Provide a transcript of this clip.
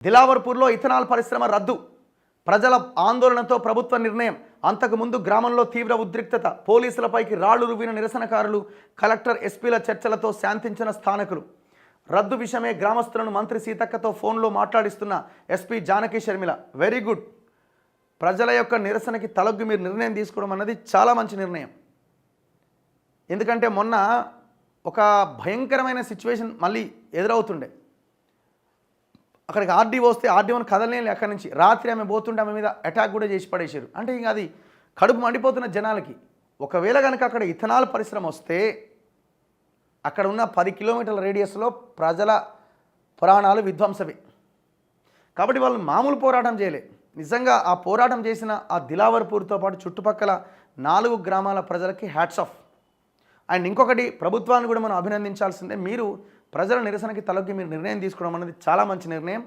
దిలావర్పూర్లో ethanol పరిశ్రమ రద్దు. ప్రజల ఆందోళనతో ప్రభుత్వ నిర్ణయం. అంతకుముందు గ్రామంలో తీవ్ర ఉద్రిక్తత. పోలీసులపైకి రాళ్లు రువ్విన నిరసనకారులు. కలెక్టర్ ఎస్పీల చర్చలతో శాంతించిన స్థానికులు. రద్దు విషయమే గ్రామస్తులను మంత్రి సీతక్కతో ఫోన్లో మాట్లాడిస్తున్న SP Janaki Sharmila. Very good. ప్రజల యొక్క నిరసనకి తలొగ్గి మీరు నిర్ణయం తీసుకోవడం అన్నది చాలా మంచి నిర్ణయం. ఎందుకంటే మొన్న ఒక భయంకరమైన సిచ్యువేషన్ మళ్ళీ ఎదురవుతుండే. అక్కడికి ఆర్డీఓ వస్తే ఆర్డీఓని కదలనేది అక్కడి నుంచి. రాత్రి ఆమె పోతుంటే ఆమె మీద అటాక్ కూడా చేసి పడేశారు. అంటే ఇంకా అది కడుపు మండిపోతున్న జనాలకి. ఒకవేళ కనుక అక్కడ ఇథనాల్ పరిశ్రమ వస్తే అక్కడ ఉన్న 10 కిలోమీటర్ల రేడియస్లో ప్రజల ప్రాణాలు విధ్వంసమే. కాబట్టి వాళ్ళు మామూలు పోరాటం చేయలే. నిజంగా ఆ పోరాటం చేసిన ఆ దిలావర్పూర్తో పాటు చుట్టుపక్కల 4 గ్రామాల ప్రజలకి హ్యాట్స్ ఆఫ్. అండ్ ఇంకొకటి, ప్రభుత్వాన్ని కూడా మనం అభినందించాల్సిందే. మీరు ప్రజల నిరసనకి తలొగ్గి మీరు నిర్ణయం తీసుకోవడం అనేది చాలా మంచి నిర్ణయం.